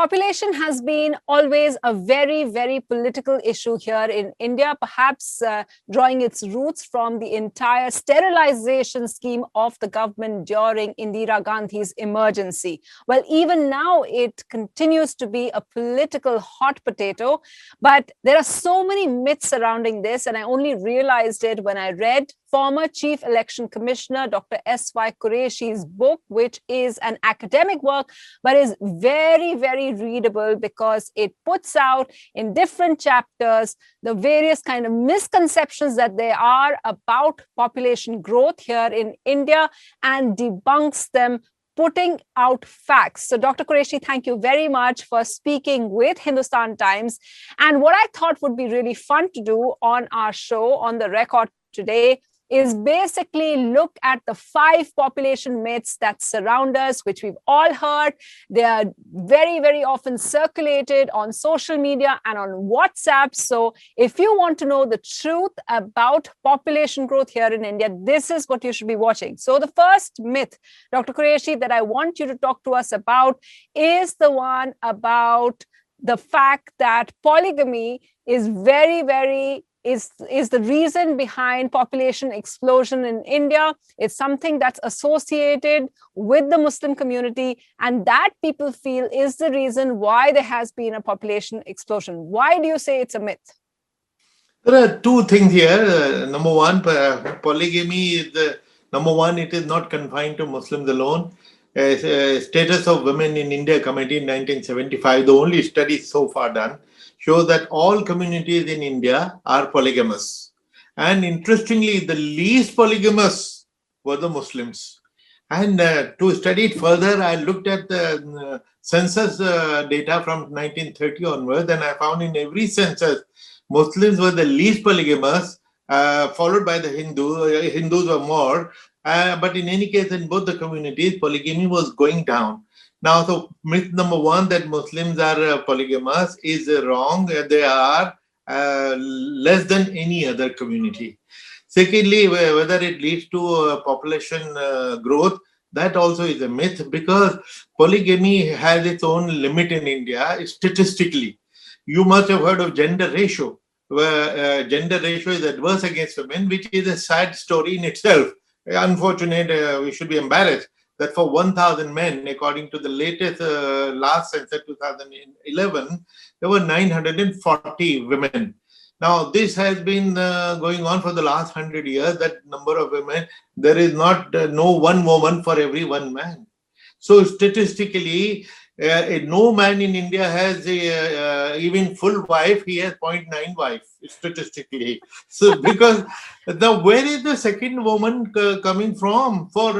Population has been always a very, very political issue here in India, perhaps drawing its roots from the entire sterilization scheme of the government during Indira Gandhi's emergency. Well, even now, it continues to be a political hot potato, but there are so many myths surrounding this, and I only realized it when I read former Chief Election Commissioner Dr SY Quraishi's book, which is an academic work, but is very, very readable because it puts out in different chapters the various kind of misconceptions that there are about population growth here in India and debunks them, putting out facts. So Dr. Quraishi, thank you very much for speaking with Hindustan Times. And what I thought would be really fun to do on our show, on the record today, is basically look at the 5 population myths that surround us, which we've all heard. They are very, very often circulated on social media and on WhatsApp. So if you want to know the truth about population growth here in India, this is what you should be watching. So the first myth, Dr. Quraishi, that I want you to talk to us about is the one about the fact that polygamy is is the reason behind population explosion in India. It's something that's associated with the Muslim community, and that people feel is the reason why there has been a population explosion. Why do you say it's a myth? There are 2 things here. Number one, polygamy is number one, it is not confined to Muslims alone. Status of Women in India Committee in 1975, the only study so far done, shows that all communities in India are polygamous. And interestingly, the least polygamous were the Muslims. And to study it further, I looked at the census data from 1930 onwards, and I found in every census, Muslims were the least polygamous, followed by the Hindus. Hindus were more. But in any case, in both the communities, polygamy was going down. Now, so myth number one, that Muslims are polygamous, is wrong. They are less than any other community. Secondly, whether it leads to population growth, that also is a myth, because polygamy has its own limit in India statistically. You must have heard of gender ratio, where gender ratio is adverse against women, which is a sad story in itself. Unfortunate, we should be embarrassed that for 1,000 men, according to the latest last census 2011, there were 940 women. Now, this has been going on for the last 100 years, that number of women. There is not no one woman for every one man. So statistically, no man in India has even full wife, he has 0.9 wife, statistically. So because where is the second woman coming from for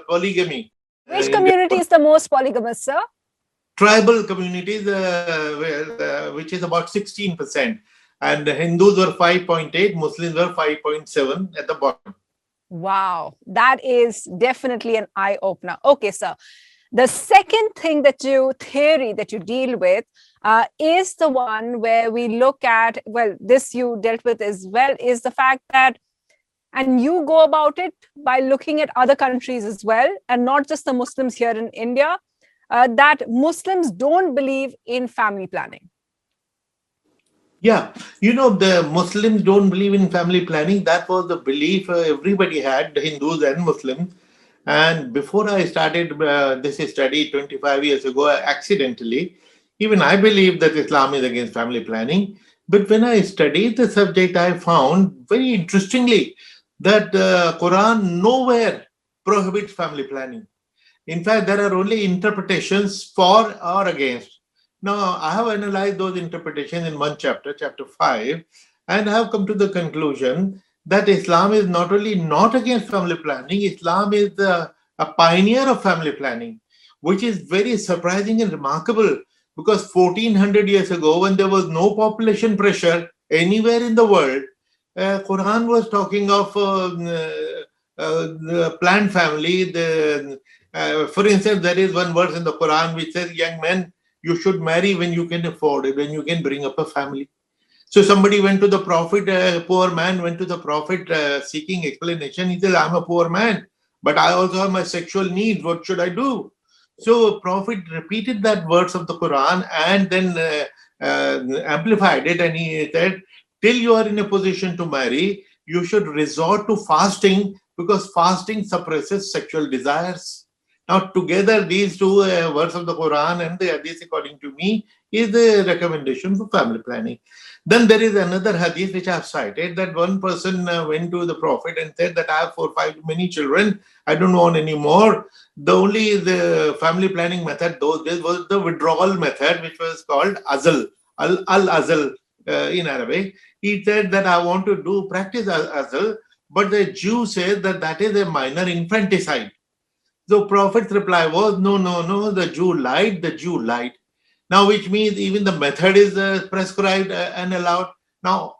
polygamy? Which community is the most polygamous, sir? Tribal communities, which is about 16%. And the Hindus were 5.8, Muslims were 5.7 at the bottom. Wow, that is definitely an eye-opener. Okay, sir. The second theory that you deal with is the one where we look at, well, this you dealt with as well, is the fact that, and you go about it by looking at other countries as well, and not just the Muslims here in India, that Muslims don't believe in family planning. Yeah, the Muslims don't believe in family planning. That was the belief everybody had, the Hindus and Muslims. And before I started this study 25 years ago, accidentally, even I believed that Islam is against family planning. But when I studied the subject, I found very interestingly that Quran nowhere prohibits family planning. In fact, there are only interpretations for or against. Now, I have analyzed those interpretations in one chapter, chapter 5, and I have come to the conclusion that Islam is not only not against family planning, Islam is a pioneer of family planning, which is very surprising and remarkable, because 1400 years ago, when there was no population pressure anywhere in the world, Quran was talking of planned family. For instance, there is one verse in the Quran which says, young men, you should marry when you can afford it, when you can bring up a family. So somebody went to the Prophet, a poor man went to the Prophet seeking explanation. He said, I'm a poor man, but I also have my sexual needs. What should I do? So Prophet repeated that verse of the Quran and then amplified it, and he said, till you are in a position to marry, you should resort to fasting, because fasting suppresses sexual desires. Now, together, these two verses of the Quran and the Hadith, according to me, is the recommendation for family planning. Then there is another Hadith which I have cited, that one person went to the Prophet and said that I have 4 or 5 many children, I don't want any more. The family planning method those days was the withdrawal method, which was called azal, al azal in Arabic. He said that I want to do practice azal, but the Jew said that that is a minor infanticide. The Prophet's reply was, no, no, no, the Jew lied, the Jew lied. Now, which means even the method is prescribed and allowed. Now,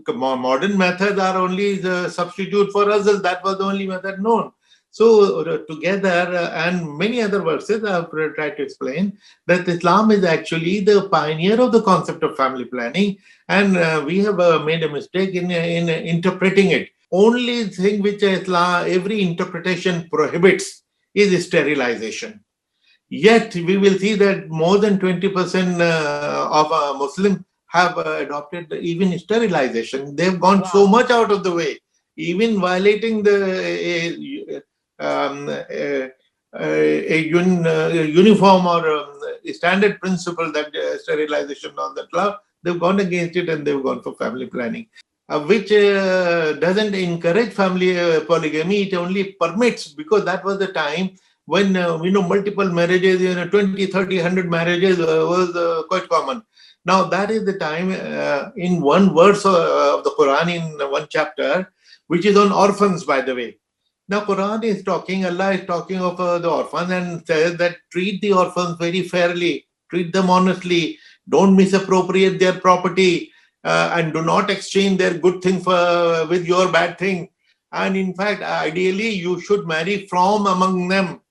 modern methods are only the substitute for azal. That was the only method known. So together and many other verses, I have tried to explain that Islam is actually the pioneer of the concept of family planning, and we have made a mistake in interpreting it. Only thing which Islam, every interpretation prohibits is sterilization. Yet we will see that more than 20% of Muslims have adopted even sterilization. They've gone so much out of the way, even violating the uniform or standard principle that sterilization on the club. They've gone against it and they've gone for family planning, which doesn't encourage family polygamy. It only permits, because that was the time when multiple marriages, 20, 30, 100 marriages was quite common. Now that is the time in one verse of the Quran, in one chapter, which is on orphans, by the way. Now Quran is talking, Allah is talking of the orphans and says that treat the orphans very fairly, treat them honestly, don't misappropriate their property, and do not exchange their good thing with your bad thing. And in fact, ideally, you should marry from among them,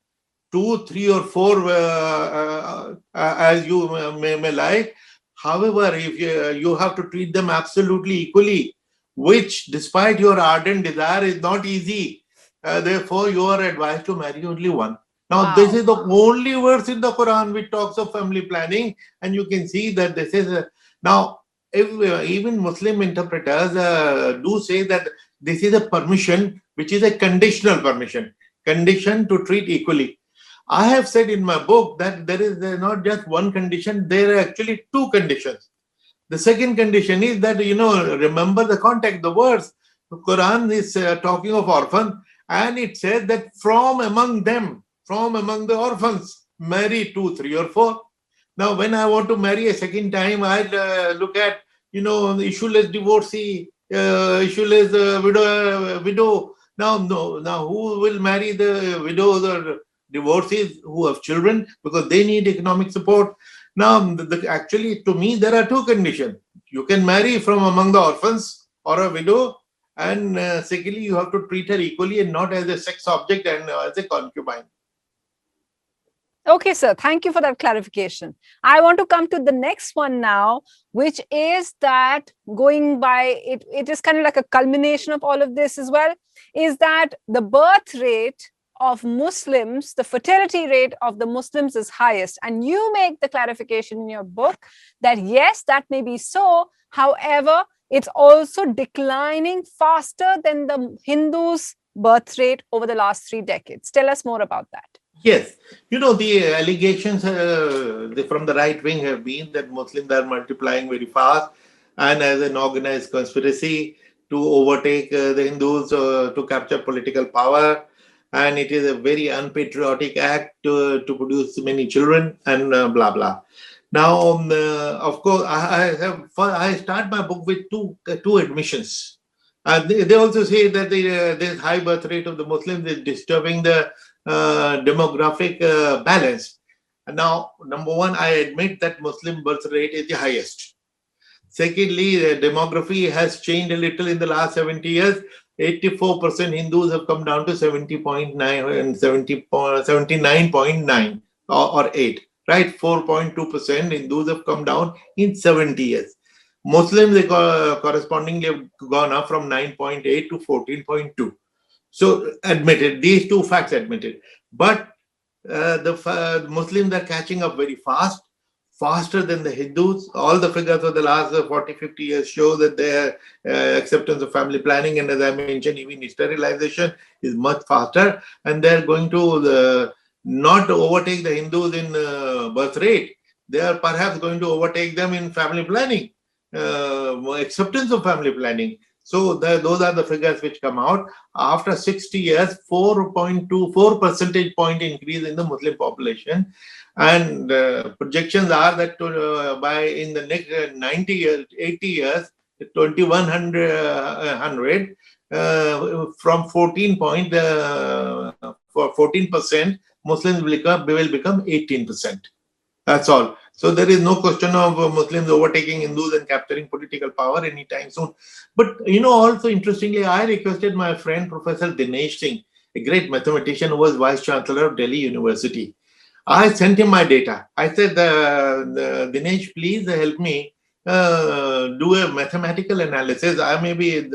2, 3, or 4 as you may like. However, if you have to treat them absolutely equally, which despite your ardent desire is not easy. Therefore, you are advised to marry only one. Now, this is the only verse in the Quran which talks of family planning, and you can see that this is now. If even Muslim interpreters do say that this is a permission, which is a conditional permission, condition to treat equally. I have said in my book that there is not just one condition, there are actually 2 conditions. The second condition is that, remember the context, the words. The Quran is talking of orphans, and it says that from among them, from among the orphans, marry 2, 3, or 4. Now, when I want to marry a second time, I'll look at, issueless divorcee, issueless widow. Now, who will marry the widows or divorcees who have children, because they need economic support? Now, actually, to me, there are 2 conditions. You can marry from among the orphans or a widow, and secondly, you have to treat her equally and not as a sex object and as a concubine. Okay, sir. Thank you for that clarification. I want to come to the next one now, which is that going by, it is kind of like a culmination of all of this as well, is that the birth rate of Muslims, the fertility rate of the Muslims is highest. And you make the clarification in your book that yes, that may be so. However, it's also declining faster than the Hindus' birth rate over the last 3 decades. Tell us more about that. Yes. The allegations from the right wing have been that Muslims are multiplying very fast and as an organized conspiracy to overtake the Hindus to capture political power. And it is a very unpatriotic act to produce many children and blah, blah. Now, of course, I start my book with two admissions. They also say that this high birth rate of the Muslims is disturbing the demographic balance. Now, number one, I admit that Muslim birth rate is the highest. Secondly, the demography has changed a little in the last 70 years. 84% Hindus have come down to 70.9 and 79.9 or 8, right? 4.2% Hindus have come down in 70 years. Muslims correspondingly have gone up from 9.8 to 14.2. So admitted, these 2 facts admitted. But the Muslims are catching up very fast, faster than the Hindus. All the figures of the last 40, 50 years show that their acceptance of family planning, and as I mentioned, even sterilization is much faster. And they're going to not overtake the Hindus in birth rate. They are perhaps going to overtake them in family planning, acceptance of family planning. So those are the figures which come out. After 60 years, 4.24 percentage point increase in the Muslim population. And projections are that by in the next 90 years, 80 years, 2100, from 14% Muslims will become 18%. That's all. So there is no question of Muslims overtaking Hindus and capturing political power anytime soon. But also interestingly, I requested my friend Professor Dinesh Singh, a great mathematician who was Vice Chancellor of Delhi University. I sent him my data. I said, Dinesh, please help me do a mathematical analysis. I may be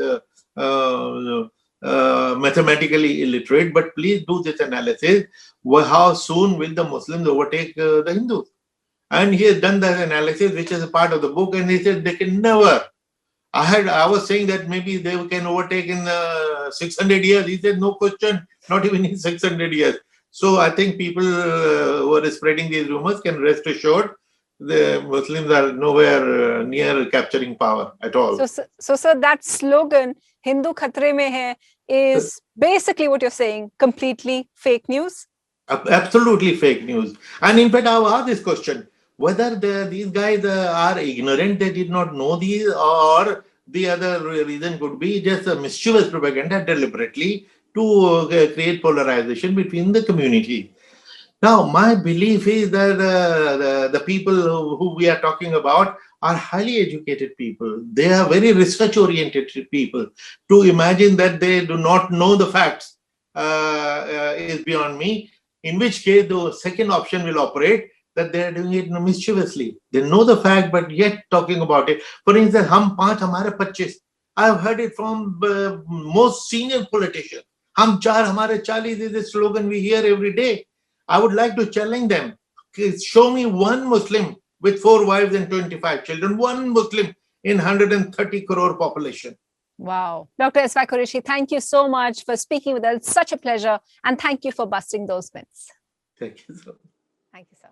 mathematically illiterate, but please do this analysis. How soon will the Muslims overtake the Hindus? And he has done that analysis, which is a part of the book, and he said they can never. I was saying that maybe they can overtake in 600 years. He said no question, not even in 600 years. So I think people who are spreading these rumors can rest assured the Muslims are nowhere near capturing power at all. So sir, that slogan, Hindu Khatre Mein Hai, is basically what you're saying, completely fake news? Absolutely fake news. And in fact, I've asked this question, whether these guys are ignorant, they did not know these, or the other reason could be just a mischievous propaganda deliberately to create polarization between the community. Now, my belief is that the people who we are talking about are highly educated people. They are very research-oriented people. To imagine that they do not know the facts is beyond me. In which case, the second option will operate, that they are doing it mischievously. They know the fact, but yet talking about it. For instance, hum paanch, hamare 25. I have heard it from most senior politicians. Hum char, hamare 40 is a slogan we hear every day. I would like to challenge them. Show me one Muslim with 4 wives and 25 children. One Muslim in 130 crore population. Wow. Dr. SY Quraishi, thank you so much for speaking with us. Such a pleasure. And thank you for busting those myths. Thank you so much. Thank you, sir.